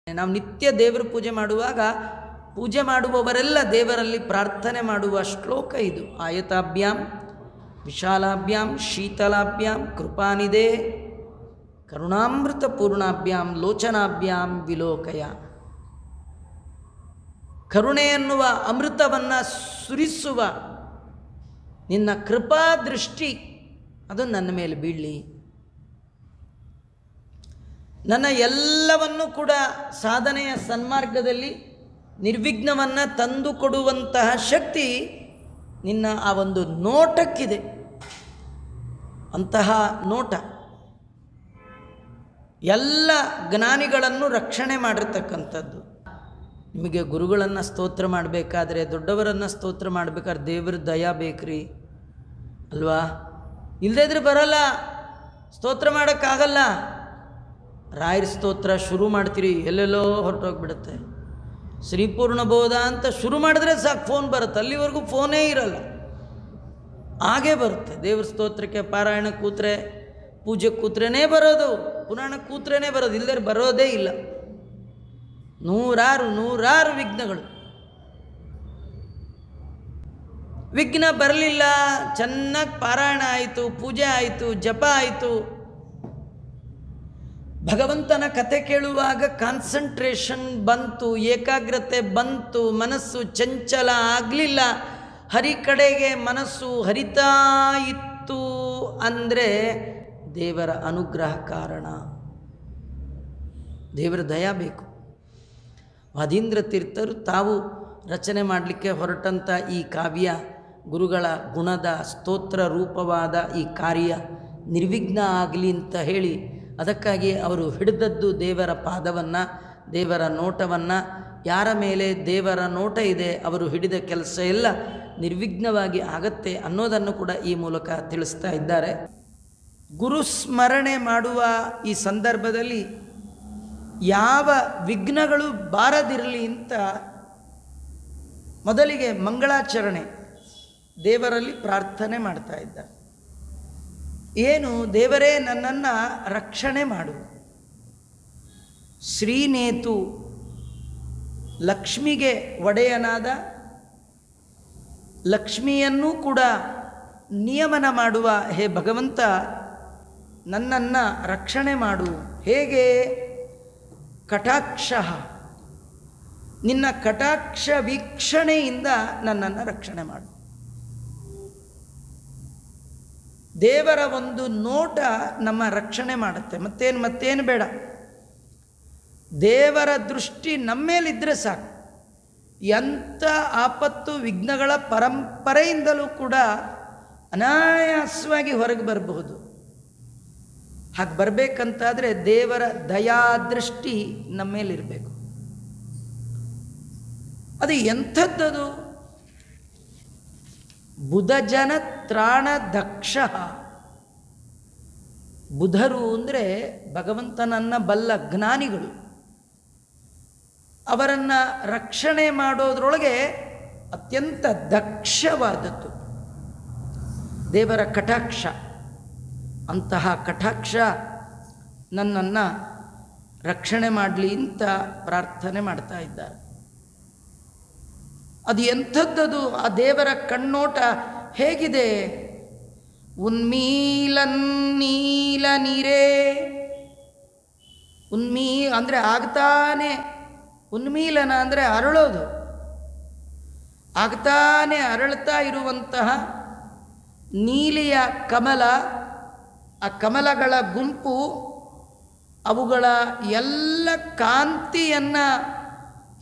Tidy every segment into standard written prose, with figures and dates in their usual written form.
ನಾವು ನಿತ್ಯ ದೇವರ ಪೂಜೆ ಮಾಡುವಾಗ ಪೂಜೆ ಮಾಡುವವರೆಲ್ಲ ದೇವರಲ್ಲಿ ಪ್ರಾರ್ಥನೆ ಮಾಡುವ ಶ್ಲೋಕ ಇದು. ಆಯತಾಭ್ಯಾಂ ವಿಶಾಲಾಭ್ಯಾಂ ಶೀತಲಾಭ್ಯಾಂ ಕೃಪಾನಿಧೇ ಕರುಣಾಮೃತ ಪೂರ್ಣಾಭ್ಯಾಂ ಲೋಚನಾಭ್ಯಾಂ ವಿಲೋಕಯ. ಕರುಣೆ ಎನ್ನುವ ಅಮೃತವನ್ನು ಸುರಿಸುವ ನಿನ್ನ ಕೃಪಾ ದೃಷ್ಟಿ ಅದು ನನ್ನ ಮೇಲೆ ಬೀಳಲಿ. ನನ್ನ ಎಲ್ಲವನ್ನೂ ಕೂಡ ಸಾಧನೆಯ ಸನ್ಮಾರ್ಗದಲ್ಲಿ ನಿರ್ವಿಘ್ನವನ್ನು ತಂದು ಕೊಡುವಂತಹ ಶಕ್ತಿ ನಿನ್ನ ಆ ಒಂದು ನೋಟಕ್ಕಿದೆ. ಅಂತಹ ನೋಟ ಎಲ್ಲ ಜ್ಞಾನಿಗಳನ್ನು ರಕ್ಷಣೆ ಮಾಡಿರ್ತಕ್ಕಂಥದ್ದು. ನಿಮಗೆ ಗುರುಗಳನ್ನು ಸ್ತೋತ್ರ ಮಾಡಬೇಕಾದ್ರೆ, ದೊಡ್ಡವರನ್ನು ಸ್ತೋತ್ರ ಮಾಡಬೇಕಾದ್ರೆ ದೇವ್ರ ದಯ ಬೇಕ್ರಿ ಅಲ್ವಾ? ಇಲ್ಲದೇ ಇದ್ರೆ ಬರಲ್ಲ, ಸ್ತೋತ್ರ ಮಾಡೋಕ್ಕಾಗಲ್ಲ. ರಾಯರ ಸ್ತೋತ್ರ ಶುರು ಮಾಡ್ತೀರಿ, ಎಲ್ಲೆಲ್ಲೋ ಹೊರಟೋಗ್ಬಿಡುತ್ತೆ. ಶ್ರೀಪೂರ್ಣ ಬೋಧ ಅಂತ ಶುರು ಮಾಡಿದ್ರೆ ಸಾಕು, ಫೋನ್ ಬರುತ್ತೆ. ಅಲ್ಲಿವರೆಗೂ ಫೋನೇ ಇರಲ್ಲ, ಹಾಗೇ ಬರುತ್ತೆ. ದೇವ್ರ ಸ್ತೋತ್ರಕ್ಕೆ ಪಾರಾಯಣ ಕೂತ್ರೆ, ಪೂಜೆ ಕೂತ್ರೇನೇ ಬರೋದು, ಪುರಾಣ ಕೂತ್ರೇನೇ ಬರೋದು, ಇಲ್ಲದೇ ಬರೋದೇ ಇಲ್ಲ. ನೂರಾರು ವಿಘ್ನಗಳು. ವಿಘ್ನ ಬರಲಿಲ್ಲ, ಚೆನ್ನಾಗಿ ಪಾರಾಯಣ ಆಯಿತು, ಪೂಜೆ ಆಯಿತು, ಜಪ ಆಯಿತು. ಭಗವಂತನ ಕತೆ ಕೇಳುವಾಗ ಕಾನ್ಸಂಟ್ರೇಷನ್ ಬಂತು, ಏಕಾಗ್ರತೆ ಬಂತು, ಮನಸ್ಸು ಚಂಚಲ ಆಗಲಿಲ್ಲ, ಹರಿ ಕಡೆಗೆ ಮನಸ್ಸು ಹರಿತಾ ಇತ್ತು ಅಂದರೆ ದೇವರ ಅನುಗ್ರಹ ಕಾರಣ, ದೇವರ ದಯ ಬೇಕು. ವಾದೀಂದ್ರ ತೀರ್ಥರು ತಾವು ರಚನೆ ಮಾಡಲಿಕ್ಕೆ ಹೊರಟಂಥ ಈ ಕಾವ್ಯ, ಗುರುಗಳ ಗುಣದ ಸ್ತೋತ್ರ ರೂಪವಾದ ಈ ಕಾರ್ಯ ನಿರ್ವಿಘ್ನ ಆಗಲಿ ಅಂತ ಹೇಳಿ, ಅದಕ್ಕಾಗಿ ಅವರು ಹಿಡಿದದ್ದು ದೇವರ ಪಾದವನ್ನು, ದೇವರ ನೋಟವನ್ನು. ಯಾರ ಮೇಲೆ ದೇವರ ನೋಟ ಇದೆ ಅವರು ಹಿಡಿದ ಕೆಲಸ ಎಲ್ಲ ನಿರ್ವಿಘ್ನವಾಗಿ ಆಗತ್ತೆ ಅನ್ನೋದನ್ನು ಕೂಡ ಈ ಮೂಲಕ ತಿಳಿಸ್ತಾ ಇದ್ದಾರೆ. ಗುರು ಸ್ಮರಣೆ ಮಾಡುವ ಈ ಸಂದರ್ಭದಲ್ಲಿ ಯಾವ ವಿಘ್ನಗಳು ಬಾರದಿರಲಿ ಅಂತ ಮೊದಲಿಗೆ ಮಂಗಳಾಚರಣೆ ದೇವರಲ್ಲಿ ಪ್ರಾರ್ಥನೆ ಮಾಡ್ತಾ ಇದ್ದಾರೆ. ಏನು? ದೇವರೇ ನನ್ನನ್ನು ರಕ್ಷಣೆ ಮಾಡು. ಶ್ರೀನೇತು ಲಕ್ಷ್ಮಿಗೆ ಒಡೆಯನಾದ, ಲಕ್ಷ್ಮಿಯನ್ನೂ ಕೂಡ ನಿಯಮನ ಮಾಡುವ ಹೇ ಭಗವಂತ, ನನ್ನನ್ನು ರಕ್ಷಣೆ ಮಾಡು. ಹೇಗೆ? ಕಟಾಕ್ಷ, ನಿನ್ನ ಕಟಾಕ್ಷ ವೀಕ್ಷಣೆಯಿಂದ ನನ್ನನ್ನು ರಕ್ಷಣೆ ಮಾಡು. ದೇವರ ಒಂದು ನೋಟ ನಮ್ಮ ರಕ್ಷಣೆ ಮಾಡುತ್ತೆ, ಮತ್ತೇನು ಬೇಡ. ದೇವರ ದೃಷ್ಟಿ ನಮ್ಮ ಮೇಲಿದ್ದರೆ ಸಾಕು. ಎಂಥ ಆಪತ್ತು ವಿಘ್ನಗಳ ಪರಂಪರೆಯಿಂದಲೂ ಕೂಡ ಅನಾಯಾಸವಾಗಿ ಹೊರಗೆ ಬರಬಹುದು. ಹಾಗೆ ಬರಬೇಕಂತಾದರೆ ದೇವರ ದಯಾದೃಷ್ಟಿ ನಮ್ಮ ಮೇಲಿರಬೇಕು. ಅದು ಎಂಥದ್ದದು? ಬುಧಜನ ತ್ರಾಣ ದಕ್ಷ. ಬುಧರು ಅಂದರೆ ಭಗವಂತನನ್ನ ಬಲ್ಲ ಜ್ಞಾನಿಗಳು. ಅವರನ್ನು ರಕ್ಷಣೆ ಮಾಡೋದ್ರೊಳಗೆ ಅತ್ಯಂತ ದಕ್ಷವಾದದ್ದು ದೇವರ ಕಟಾಕ್ಷ. ಅಂತಹ ಕಟಾಕ್ಷ ನನ್ನನ್ನು ರಕ್ಷಣೆ ಮಾಡಲಿ ಅಂತ ಪ್ರಾರ್ಥನೆ ಮಾಡ್ತಾ ಇದ್ದಾರೆ. ಅದು ಎಂಥದ್ದದು? ಆ ದೇವರ ಕಣ್ಣೋಟ ಹೇಗಿದೆ? ಉನ್ಮೀಲನ್ ನೀಲ ನೀರೇ. ಅಂದರೆ ಆಗ್ತಾನೆ, ಉನ್ಮೀಲನ ಅಂದರೆ ಅರಳೋದು, ಆಗ್ತಾನೆ ಅರಳ್ತಾ ಇರುವಂತಹ ನೀಲಿಯ ಕಮಲ. ಆ ಕಮಲಗಳ ಗುಂಪು, ಅವುಗಳ ಎಲ್ಲ ಕಾಂತಿಯನ್ನು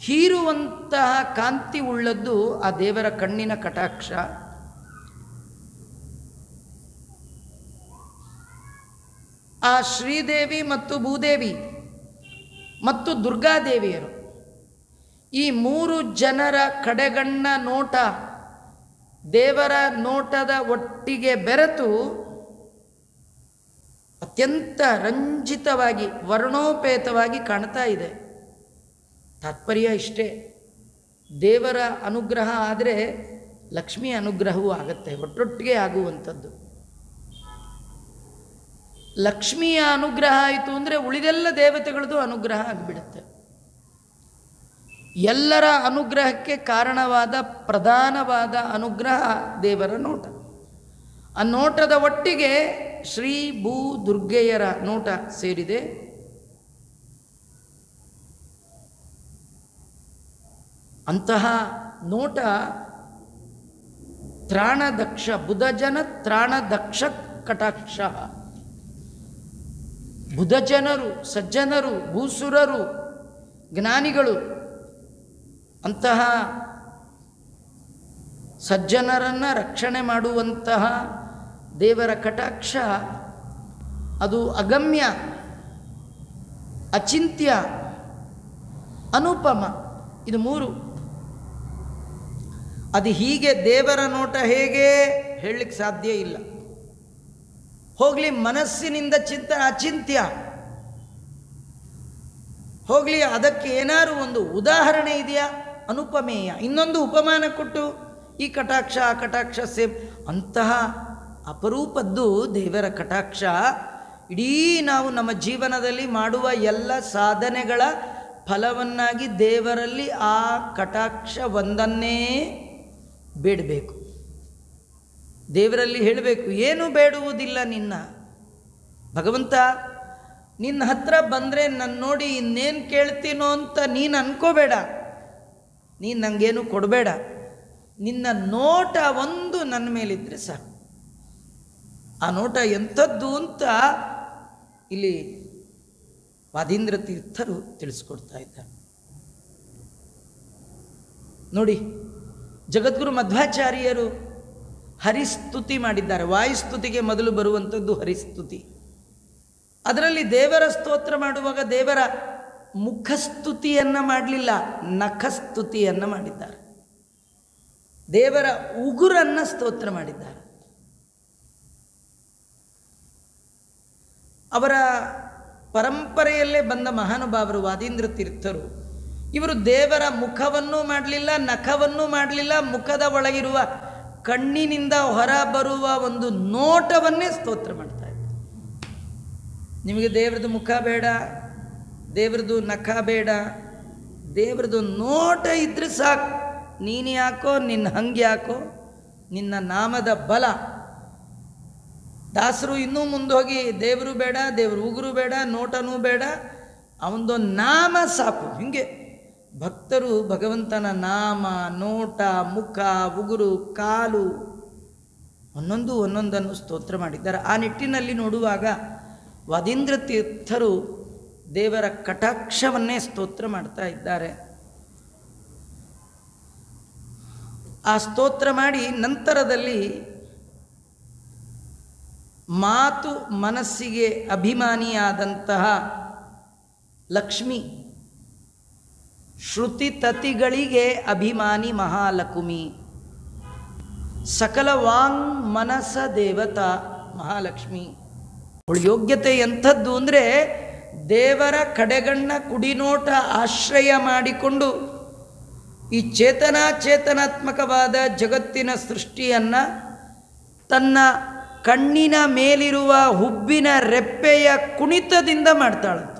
ಹೀರುವಂತಹ ಕಾಂತಿ ಉಳ್ಳದ್ದು ಆ ದೇವರ ಕಣ್ಣಿನ ಕಟಾಕ್ಷ. ಆ ಶ್ರೀದೇವಿ ಮತ್ತು ಭೂದೇವಿ ಮತ್ತು ದುರ್ಗಾದೇವಿಯರು, ಈ ಮೂರು ಜನರ ಕಡೆಗಣ್ಣ ನೋಟ ದೇವರ ನೋಟದ ಒಟ್ಟಿಗೆ ಬೆರೆತು ಅತ್ಯಂತ ರಂಜಿತವಾಗಿ ವರ್ಣೋಪೇತವಾಗಿ ಕಾಣ್ತಾ ಇದೆ. ತಾತ್ಪರ್ಯ ಇಷ್ಟೇ, ದೇವರ ಅನುಗ್ರಹ ಆದರೆ ಲಕ್ಷ್ಮಿಯ ಅನುಗ್ರಹವೂ ಆಗುತ್ತೆ, ಒಟ್ಟೊಟ್ಟಿಗೆ ಆಗುವಂಥದ್ದು. ಲಕ್ಷ್ಮಿಯ ಅನುಗ್ರಹ ಆಯಿತು ಅಂದರೆ ಉಳಿದೆಲ್ಲ ದೇವತೆಗಳದ್ದು ಅನುಗ್ರಹ ಆಗಿಬಿಡುತ್ತೆ. ಎಲ್ಲರ ಅನುಗ್ರಹಕ್ಕೆ ಕಾರಣವಾದ ಪ್ರಧಾನವಾದ ಅನುಗ್ರಹ ದೇವರ ನೋಟ. ಆ ನೋಟದ ಒಟ್ಟಿಗೆ ಶ್ರೀ ಭೂ ದುರ್ಗೆಯರ ನೋಟ ಸೇರಿದೆ. ಅಂತಹ ನೋಟ ತ್ರಾಣದಕ್ಷ, ಬುಧಜನ ತ್ರಾಣದಕ್ಷ ಕಟಾಕ್ಷ. ಬುಧಜನರು, ಸಜ್ಜನರು, ಭೂಸುರರು, ಜ್ಞಾನಿಗಳು, ಅಂತಹ ಸಜ್ಜನರನ್ನು ರಕ್ಷಣೆ ಮಾಡುವಂತಹ ದೇವರ ಕಟಾಕ್ಷ ಅದು ಅಗಮ್ಯ, ಅಚಿಂತ್ಯ, ಅನುಪಮ. ಇದು ಮೂರು. ಅದು ಹೀಗೆ ದೇವರ ನೋಟ ಹೇಗೆ ಹೇಳಲಿಕ್ಕೆ ಸಾಧ್ಯ ಇಲ್ಲ. ಹೋಗಲಿ ಮನಸ್ಸಿನಿಂದ ಅಚಿಂತ್ಯ, ಹೋಗಲಿ ಅದಕ್ಕೆ ಏನಾದ್ರು ಒಂದು ಉದಾಹರಣೆ ಇದೆಯಾ? ಅನುಪಮೇಯ. ಇನ್ನೊಂದು ಉಪಮಾನ ಕೊಟ್ಟು ಈ ಕಟಾಕ್ಷ ಆ ಕಟಾಕ್ಷ ಸೇಮ್. ಅಂತಹ ಅಪರೂಪದ್ದು ದೇವರ ಕಟಾಕ್ಷ. ಇಡೀ ನಾವು ನಮ್ಮ ಜೀವನದಲ್ಲಿ ಮಾಡುವ ಎಲ್ಲ ಸಾಧನೆಗಳ ಫಲವನ್ನಾಗಿ ದೇವರಲ್ಲಿ ಆ ಕಟಾಕ್ಷ ಒಂದನ್ನೇ ಬೇಡಬೇಕು. ದೇವರಲ್ಲಿ ಹೇಳಬೇಕು, ಏನು ಬೇಡುವುದಿಲ್ಲ ನಿನ್ನ ಭಗವಂತ. ನಿನ್ನ ಹತ್ರ ಬಂದರೆ ನನ್ನ ನೋಡಿ ಇನ್ನೇನು ಕೇಳ್ತೀನೋ ಅಂತ ನೀನು ಅನ್ಕೋಬೇಡ. ನೀನು ನನಗೇನು ಕೊಡಬೇಡ. ನಿನ್ನ ನೋಟ ಒಂದು ನನ್ನ ಮೇಲಿದ್ದರೆ ಸಾಕು. ಆ ನೋಟ ಎಂಥದ್ದು ಅಂತ ಇಲ್ಲಿ ವಾದೀಂದ್ರ ತೀರ್ಥರು ತಿಳಿಸ್ಕೊಡ್ತಾ ಇದ್ದಾರೆ. ನೋಡಿ, ಜಗದ್ಗುರು ಮಧ್ವಾಚಾರ್ಯರು ಹರಿಸ್ತುತಿ ಮಾಡಿದ್ದಾರೆ. ವಾಯುಸ್ತುತಿಗೆ ಮೊದಲು ಬರುವಂಥದ್ದು ಹರಿಸ್ತುತಿ. ಅದರಲ್ಲಿ ದೇವರ ಸ್ತೋತ್ರ ಮಾಡುವಾಗ ದೇವರ ಮುಖಸ್ತುತಿಯನ್ನು ಮಾಡಲಿಲ್ಲ, ನಖಸ್ತುತಿಯನ್ನು ಮಾಡಿದ್ದಾರೆ. ದೇವರ ಉಗುರನ್ನು ಸ್ತೋತ್ರ ಮಾಡಿದ್ದಾರೆ. ಅವರ ಪರಂಪರೆಯಲ್ಲೇ ಬಂದ ಮಹಾನುಭಾವರು ವಾದೀಂದ್ರ ತೀರ್ಥರು. ಇವರು ದೇವರ ಮುಖವನ್ನೂ ಮಾಡಲಿಲ್ಲ, ನಖವನ್ನೂ ಮಾಡಲಿಲ್ಲ, ಮುಖದ ಒಳಗಿರುವ ಕಣ್ಣಿನಿಂದ ಹೊರ ಬರುವ ಒಂದು ನೋಟವನ್ನೇ ಸ್ತೋತ್ರ ಮಾಡ್ತಾ ಇದ್ದಾರೆ. ನಿಮಗೆ ದೇವ್ರದ್ದು ಮುಖ ಬೇಡ, ದೇವ್ರದ್ದು ನಖ ಬೇಡ, ದೇವ್ರದ್ದು ನೋಟ ಇದ್ರೆ ಸಾಕು. ನೀನು ಯಾಕೋ, ನಿನ್ನ ಹಂಗೆ ಯಾಕೋ, ನಿನ್ನ ನಾಮದ ಬಲ. ದಾಸರು ಇನ್ನೂ ಮುಂದೋಗಿ ದೇವರು ಬೇಡ, ದೇವ್ರ ಉಗುರು ಬೇಡ, ನೋಟನೂ ಬೇಡ, ಅವನದೊಂದು ನಾಮ ಸಾಕು. ಹೀಗೆ ಭಕ್ತರು ಭಗವಂತನ ನಾಮ, ನೋಟ, ಮುಖ, ಉಗುರು, ಕಾಲು ಒಂದೊಂದನ್ನು ಸ್ತೋತ್ರ ಮಾಡಿದ್ದಾರೆ. ಆ ನಿಟ್ಟಿನಲ್ಲಿ ನೋಡುವಾಗ ವಾದೀಂದ್ರ ತೀರ್ಥರು ದೇವರ ಕಟಾಕ್ಷವನ್ನೇ ಸ್ತೋತ್ರ ಮಾಡ್ತಾ ಇದ್ದಾರೆ. ಆ ಸ್ತೋತ್ರ ಮಾಡಿ ನಂತರದಲ್ಲಿ ಮಾತು ಮನಸ್ಸಿಗೆ ಅಭಿಮಾನಿಯಾದಂತಹ ಲಕ್ಷ್ಮಿ, ಶ್ರುತಿ ತತಿಗಳಿಗೆ ಅಭಿಮಾನಿ ಮಹಾಲಕ್ಷ್ಮಿ, ಸಕಲ ವಾಂಗ್ ಮನಸ ದೇವತಾ ಮಹಾಲಕ್ಷ್ಮಿ. ಅವಳ ಯೋಗ್ಯತೆ ಎಂಥದ್ದು ಅಂದರೆ ದೇವರ ಕಡೆಗಣ್ಣ ಕುಡಿನೋಟ ಆಶ್ರಯ ಮಾಡಿಕೊಂಡು ಈ ಚೇತನಾತ್ಮಕವಾದ ಜಗತ್ತಿನ ಸೃಷ್ಟಿಯನ್ನು ತನ್ನ ಕಣ್ಣಿನ ಮೇಲಿರುವ ಹುಬ್ಬಿನ ರೆಪ್ಪೆಯ ಕುಣಿತದಿಂದ ಮಾಡ್ತಾಳಂತ.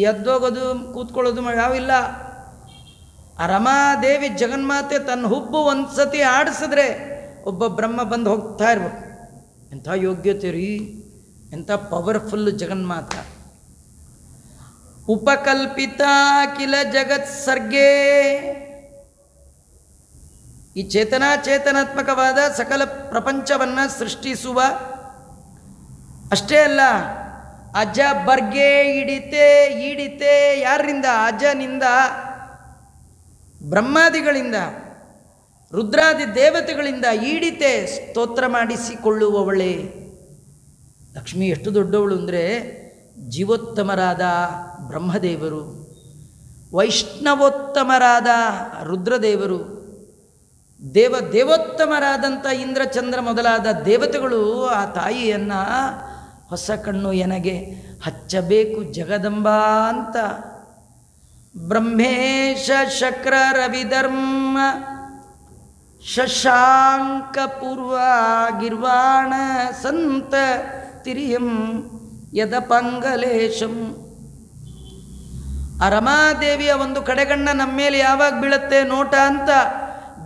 ಎದ್ದೋಗೋದು ಕೂತ್ಕೊಳ್ಳೋದು ಯಾವಿಲ್ಲ. ಆ ರಮಾದೇವಿ ಜಗನ್ಮಾತೆ ತನ್ನ ಹುಬ್ಬು ಒಂದು ಸತಿ ಆಡಿಸಿದ್ರೆ ಒಬ್ಬ ಬ್ರಹ್ಮ ಬಂದು ಹೋಗ್ತಾ ಇರ್ಬೇಕು. ಎಂಥ ಯೋಗ್ಯತೆ ರೀ, ಎಂಥ ಪವರ್ಫುಲ್ ಜಗನ್ಮಾತ. ಉಪಕಲ್ಪಿತ ಕಿಲ ಜಗತ್ ಸರ್ಗೇ. ಈ ಚೇತನಾತ್ಮಕವಾದ ಸಕಲ ಪ್ರಪಂಚವನ್ನು ಸೃಷ್ಟಿಸುವ ಅಷ್ಟೇ ಅಲ್ಲ, ಅಜ ಬರ್ಗೆ ಈಡಿತೆ ಯಾರಿಂದ? ಅಜನಿಂದ, ಬ್ರಹ್ಮಾದಿಗಳಿಂದ, ರುದ್ರಾದಿ ದೇವತೆಗಳಿಂದ ಈಡಿತೆ ಸ್ತೋತ್ರ ಮಾಡಿಸಿಕೊಳ್ಳುವವಳೇ ಲಕ್ಷ್ಮಿ. ಎಷ್ಟು ದೊಡ್ಡವಳು ಅಂದರೆ ಜೀವೋತ್ತಮರಾದ ಬ್ರಹ್ಮದೇವರು, ವೈಷ್ಣವೋತ್ತಮರಾದ ರುದ್ರದೇವರು, ದೇವೋತ್ತಮರಾದಂಥ ಇಂದ್ರಚಂದ್ರ ಮೊದಲಾದ ದೇವತೆಗಳು ಆ ತಾಯಿಯನ್ನು ಹೊಸ ಕಣ್ಣು ಎನಗೆ ಹಚ್ಚಬೇಕು ಜಗದಂಬಾ ಅಂತ ಬ್ರಹ್ಮೇಶ ಶಕ್ರ ರವಿಧರ್ಮ ಶಶಾಂಕ ಪೂರ್ವ ಗಿರ್ವಾಣ ಸಂತ ತಿರಿಯಂ ಯದಪಂಗಲೇಶಂ. ಆ ರಮಾದೇವಿಯ ಒಂದು ಕಡೆಗಣ್ಣ ನಮ್ಮ ಮೇಲೆ ಯಾವಾಗ ಬೀಳುತ್ತೆ ನೋಟ ಅಂತ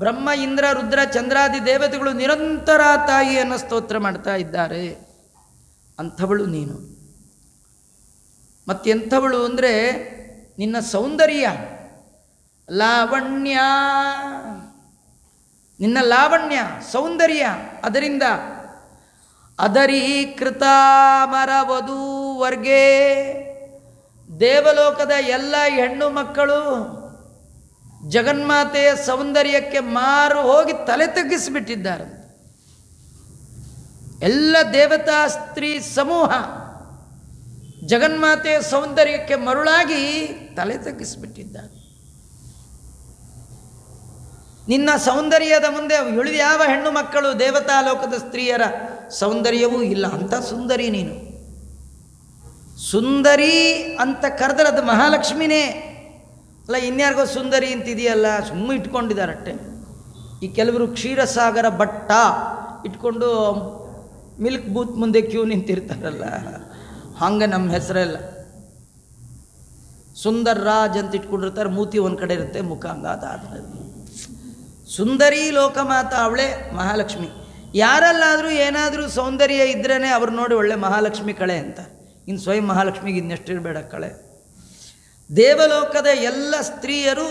ಬ್ರಹ್ಮ ಇಂದ್ರ ರುದ್ರ ಚಂದ್ರಾದಿ ದೇವತೆಗಳು ನಿರಂತರ ತಾಯಿಯನ್ನು ಸ್ತೋತ್ರ ಮಾಡ್ತಾ ಇದ್ದಾರೆ. ಅಂಥವಳು ನೀನು. ಮತ್ತೆಂಥವಳು ಅಂದರೆ ನಿನ್ನ ಸೌಂದರ್ಯ, ಲಾವಣ್ಯ, ನಿನ್ನ ಲಾವಣ್ಯ ಸೌಂದರ್ಯ, ಅದರಿಂದ ಅದರೀಕೃತ ಮರವಧೂ ವರ್ಗೇ, ದೇವಲೋಕದ ಎಲ್ಲ ಹೆಣ್ಣು ಮಕ್ಕಳು ಜಗನ್ಮಾತೆಯ ಸೌಂದರ್ಯಕ್ಕೆ ಮಾರು ಹೋಗಿ ತಲೆ ತಗ್ಗಿಸಿಬಿಟ್ಟಿದ್ದಾರೆ. ಎಲ್ಲ ದೇವತಾ ಸ್ತ್ರೀ ಸಮೂಹ ಜಗನ್ಮಾತೆಯ ಸೌಂದರ್ಯಕ್ಕೆ ಮರುಳಾಗಿ ತಲೆ ತಗ್ಗಿಸಿಬಿಟ್ಟಿದ್ದಾರೆ. ನಿನ್ನ ಸೌಂದರ್ಯದ ಮುಂದೆ ಉಳಿದ ಯಾವ ಹೆಣ್ಣು ಮಕ್ಕಳು ದೇವತಾ ಲೋಕದ ಸ್ತ್ರೀಯರ ಸೌಂದರ್ಯವೂ ಇಲ್ಲ. ಅಂಥ ಸುಂದರಿ ನೀನು. ಸುಂದರಿ ಅಂತ ಕರೆದ್ರೆ ಅದು ಮಹಾಲಕ್ಷ್ಮಿನೇ ಅಲ್ಲ, ಇನ್ಯಾರಿಗೋ ಸುಂದರಿ ಅಂತಿದೆಯಲ್ಲ, ಸುಮ್ಮನೆ ಇಟ್ಕೊಂಡಿದ್ದಾರಟ್ಟೆ. ಈ ಕೆಲವರು ಕ್ಷೀರಸಾಗರ ಭಟ್ಟ ಇಟ್ಕೊಂಡು ಮಿಲ್ಕ್ ಬೂತ್ ಮುಂದೆ ಕ್ಯೂ ನಿಂತಿರ್ತಾರಲ್ಲ, ಹಂಗೆ ನಮ್ಮ ಹೆಸರೆಲ್ಲ ಸುಂದರ್ ರಾಜ್ ಅಂತ ಇಟ್ಕೊಂಡಿರ್ತಾರೆ. ಮೂತಿ ಒಂದು ಕಡೆ ಇರುತ್ತೆ, ಮುಖ ಹಂಗಾದ್ರೆ ಸುಂದರಿ ಲೋಕಮಾತ ಅವಳೇ ಮಹಾಲಕ್ಷ್ಮಿ. ಯಾರಲ್ಲಾದರೂ ಏನಾದರೂ ಸೌಂದರ್ಯ ಇದ್ರೇ ಅವ್ರು ನೋಡಿ ಒಳ್ಳೆ ಮಹಾಲಕ್ಷ್ಮಿ ಕಳೆ ಅಂತ. ಇನ್ನು ಸ್ವಯಂ ಮಹಾಲಕ್ಷ್ಮಿಗೆ ಇನ್ನೆಷ್ಟಿರಬೇಡ ಕಳೆ. ದೇವಲೋಕದ ಎಲ್ಲ ಸ್ತ್ರೀಯರು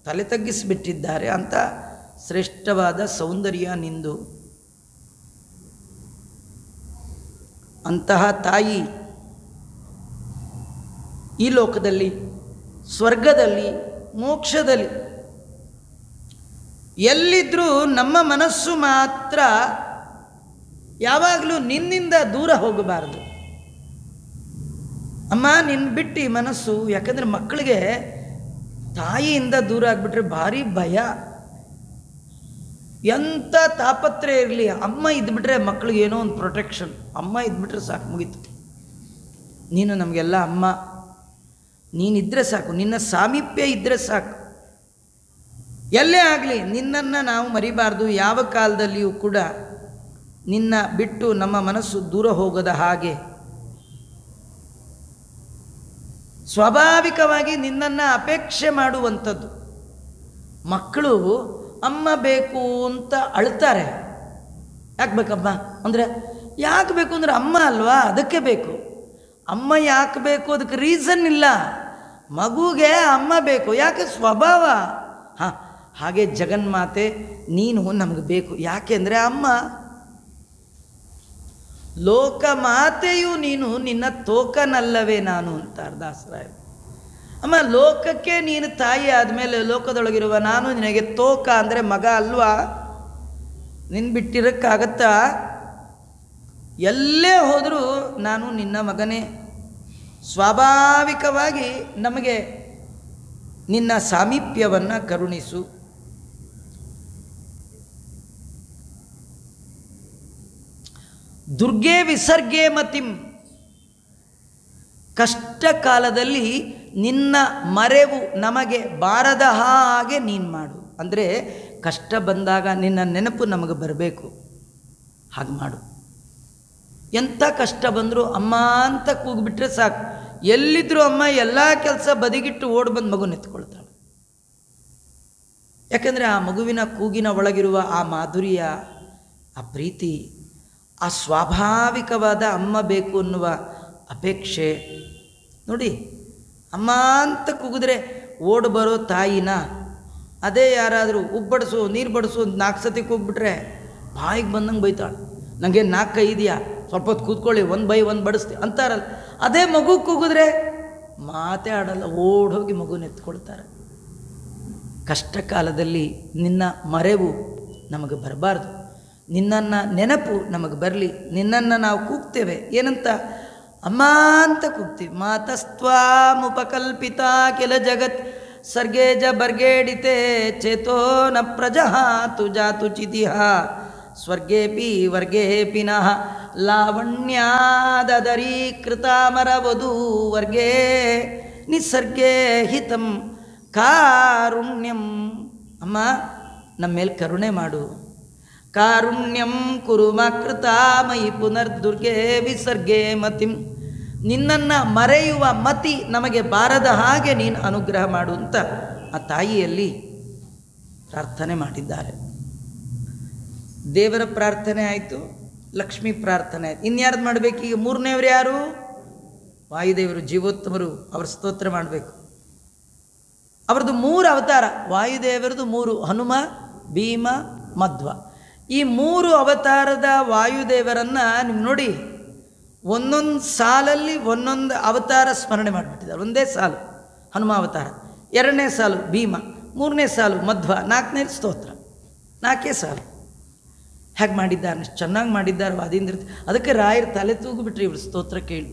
ತಲೆ ತಗ್ಗಿಸಿಬಿಟ್ಟಿದ್ದಾರೆ. ಅಂತ ಶ್ರೇಷ್ಠವಾದ ಸೌಂದರ್ಯ ನಿಂದು. ಅಂತಹ ತಾಯಿ ಈ ಲೋಕದಲ್ಲಿ, ಸ್ವರ್ಗದಲ್ಲಿ, ಮೋಕ್ಷದಲ್ಲಿ ಎಲ್ಲಿದ್ದರೂ ನಮ್ಮ ಮನಸ್ಸು ಮಾತ್ರ ಯಾವಾಗಲೂ ನಿನ್ನಿಂದ ದೂರ ಹೋಗಬಾರದು. ಅಮ್ಮ ನಿನ್ನ ಬಿಟ್ಟು ಈ ಮನಸ್ಸು, ಯಾಕಂದರೆ ಮಕ್ಕಳಿಗೆ ತಾಯಿಯಿಂದ ದೂರ ಆಗಿಬಿಟ್ರೆ ಭಾರಿ ಭಯ. ಎಂಥ ತಾಪತ್ರೆ ಇರಲಿ, ಅಮ್ಮ ಇದ್ಬಿಟ್ರೆ ಮಕ್ಕಳಿಗೆ ಏನೋ ಒಂದು ಪ್ರೊಟೆಕ್ಷನ್. ಅಮ್ಮ ಇದ್ಬಿಟ್ರೆ ಸಾಕು, ಮುಗೀತು. ನೀನು ನಮಗೆಲ್ಲ ಅಮ್ಮ, ನೀನಿದ್ರೆ ಸಾಕು, ನಿನ್ನ ಸಾಮೀಪ್ಯ ಇದ್ದರೆ ಸಾಕು. ಎಲ್ಲೇ ಆಗಲಿ ನಿನ್ನನ್ನು ನಾವು ಮರಿಬಾರ್ದು. ಯಾವ ಕಾಲದಲ್ಲಿಯೂ ಕೂಡ ನಿನ್ನ ಬಿಟ್ಟು ನಮ್ಮ ಮನಸ್ಸು ದೂರ ಹೋಗದ ಹಾಗೆ ಸ್ವಾಭಾವಿಕವಾಗಿ ನಿನ್ನನ್ನು ಅಪೇಕ್ಷೆ ಮಾಡುವಂಥದ್ದು. ಮಕ್ಕಳು ಅಮ್ಮ ಬೇಕು ಅಂತ ಅಳ್ತಾರೆ. ಯಾಕೆ ಬೇಕಮ್ಮ ಅಂದರೆ, ಯಾಕೆ ಬೇಕು ಅಂದರೆ ಅಮ್ಮ ಅಲ್ವಾ, ಅದಕ್ಕೆ ಬೇಕು. ಅಮ್ಮ ಯಾಕೆ ಬೇಕು ಅದಕ್ಕೆ ರೀಸನ್ ಇಲ್ಲ. ಮಗುಗೆ ಅಮ್ಮ ಬೇಕು, ಯಾಕೆ ಸ್ವಭಾವ. ಹಾಂ, ಹಾಗೆ ಜಗನ್ಮಾತೆ ನೀನು ನಮಗೆ ಬೇಕು. ಯಾಕೆ ಅಂದರೆ ಅಮ್ಮ ಲೋಕಮಾತೆಯು ನೀನು, ನಿನ್ನ ತೋಕನಲ್ಲವೇ ನಾನು ಅಂತಾರೆ ದಾಸರಾಯರು. ಅಮ್ಮ ಲೋಕಕ್ಕೆ ನೀನು ತಾಯಿ ಆದಮೇಲೆ ಲೋಕದೊಳಗಿರುವ ನಾನು ನಿನಗೆ ತೋಕ ಅಂದರೆ ಮಗ ಅಲ್ವಾ. ನಿನ್ನ ಬಿಟ್ಟಿರೋಕ್ಕಾಗತ್ತಾ? ಎಲ್ಲೇ ಹೋದರೂ ನಾನು ನಿನ್ನ ಮಗನೇ. ಸ್ವಾಭಾವಿಕವಾಗಿ ನಮಗೆ ನಿನ್ನ ಸಾಮೀಪ್ಯವನ್ನು ಕರುಣಿಸು. ದುರ್ಗೆ ವಿಸರ್ಗೆ ಮತಿಂ, ಕಷ್ಟ ಕಾಲದಲ್ಲಿ ನಿನ್ನ ಮರೆವು ನಮಗೆ ಬಾರದ ಹಾಗೆ ನೀನು ಮಾಡು. ಅಂದರೆ ಕಷ್ಟ ಬಂದಾಗ ನಿನ್ನ ನೆನಪು ನಮಗೆ ಬರಬೇಕು, ಹಾಗೆ ಮಾಡು. ಎಂಥ ಕಷ್ಟ ಬಂದರೂ ಅಮ್ಮ ಅಂತ ಕೂಗಿಬಿಟ್ರೆ ಸಾಕು. ಎಲ್ಲಿದ್ದರೂ ಅಮ್ಮ ಎಲ್ಲ ಕೆಲಸ ಬದಿಗಿಟ್ಟು ಓಡಿ ಬಂದು ಮಗು ನೆತ್ಕೊಳ್ತಾಳೆ. ಯಾಕೆಂದರೆ ಆ ಮಗುವಿನ ಕೂಗಿನ ಒಳಗಿರುವ ಆ ಮಾಧುರ್ಯ, ಆ ಪ್ರೀತಿ, ಆ ಸ್ವಾಭಾವಿಕವಾದ ಅಮ್ಮ ಬೇಕು ಅನ್ನುವ ಅಪೇಕ್ಷೆ ನೋಡಿ. ಅಮ್ಮ ಅಂತ ಕೂಗಿದ್ರೆ ಓಡಿ ಬರೋ ತಾಯಿನ, ಅದೇ ಯಾರಾದರೂ ಉಬ್ಬಡಿಸು ನೀರು ಬಡಿಸು 4 ಸತಿ ಕೂಗ್ಬಿಟ್ರೆ ಬಾಯಿಗೆ ಬಂದಂಗೆ ಬೈತಾಳೆ. ನನಗೆ 4 ಕೈ ಇದೆಯಾ, ಸ್ವಲ್ಪ ಹೊತ್ತು ಕೂತ್ಕೊಳ್ಳಿ, 1 ಬೈ 1 ಬಡಿಸ್ತಿ ಅಂತಾರಲ್ಲ. ಅದೇ ಮಗು ಕೂಗಿದ್ರೆ ಮಾತೇ ಆಡಲ್ಲ, ಓಡೋಗಿ ಮಗುನ ಎತ್ಕೊಳ್ತಾರೆ. ಕಷ್ಟ ಕಾಲದಲ್ಲಿ ನಿನ್ನ ಮರೆವು ನಮಗೆ ಬರಬಾರ್ದು, ನಿನ್ನನ್ನು ನೆನಪು ನಮಗೆ ಬರಲಿ. ನಿನ್ನನ್ನು ನಾವು ಕೂಗ್ತೇವೆ ಏನಂತ? ಅಮ್ಮ ಅಂತ ಕೂಗ್ತೀವಿ. ಮಾತಸ್ತ್ವಾಮುಪಕಲ್ಪಿತ ಕೆಲ ಜಗತ್ ಸರ್ಗೇಜ ಬರ್ಗೇಡಿತೆ ಚೇತೋ ನ ಪ್ರಜಹಾತು ಜಾತು ಚಿತಿಹ ಸ್ವರ್ಗೇಪಿ ವರ್ಗೇಪಿ ನಃ ಲಾವಣ್ಯಾದರೀಕೃತ ಮರವಧೂ ವರ್ಗೇ ನಿಸರ್ಗೇ ಹಿತಂ ಕಾರುಣ್ಯಂ. ಅಮ್ಮ ನಮ್ಮ ಮೇಲೆ ಕರುಣೆ ಮಾಡು. ಕಾರುಣ್ಯಂ ಕುರು ಮಾಕೃತ ಮಯಿ ಪುನರ್ದುರ್ಗೆ ವಿಸರ್ಗೆ ಮತಿಂ ನಿನ್ನನ್ನು ಮರೆಯುವ ಮತಿ ನಮಗೆ ಬಾರದ ಹಾಗೆ ನೀನು ಅನುಗ್ರಹ ಮಾಡು ಅಂತ ಆ ತಾಯಿಯಲ್ಲಿ ಪ್ರಾರ್ಥನೆ ಮಾಡಿದ್ದಾರೆ. ದೇವರ ಪ್ರಾರ್ಥನೆ ಆಯಿತು, ಲಕ್ಷ್ಮೀ ಪ್ರಾರ್ಥನೆ ಆಯಿತು. ಇನ್ಯಾರ್ದು ಮಾಡಬೇಕು? ಈಗ ಮೂರನೇವರು ಯಾರು? ವಾಯುದೇವರು, ಜೀವೋತ್ತಮರು. ಅವ್ರ ಸ್ತೋತ್ರ ಮಾಡಬೇಕು. ಅವ್ರದ್ದು 3 ಅವತಾರ. ವಾಯುದೇವರದು 3: ಹನುಮ, ಭೀಮ, ಮಧ್ವ. ಈ 3 ಅವತಾರದ ವಾಯುದೇವರನ್ನು ನೀವು ನೋಡಿ, ಒಂದೊಂದು ಸಾಲಲ್ಲಿ ಒಂದೊಂದು ಅವತಾರ ಸ್ಮರಣೆ ಮಾಡಿಬಿಟ್ಟಿದ್ದಾರೆ. ಒಂದೇ ಸಾಲು ಹನುಮ ಅವತಾರ, 2ನೇ ಸಾಲು ಭೀಮ, 3ನೇ ಸಾಲು ಮಧ್ವ, 4ನೇ ಸ್ತೋತ್ರ. 4 ಸಾಲು. ಹೇಗೆ ಮಾಡಿದ್ದಾರೆ? ಚೆನ್ನಾಗಿ ಮಾಡಿದ್ದಾರೆ ವಾದೀಂದ್ರ. ಅದಕ್ಕೆ ರಾಯರು ತಲೆ ತೂಗುಬಿಟ್ರಿ ಇವರು ಸ್ತೋತ್ರ ಕೇಳಿ.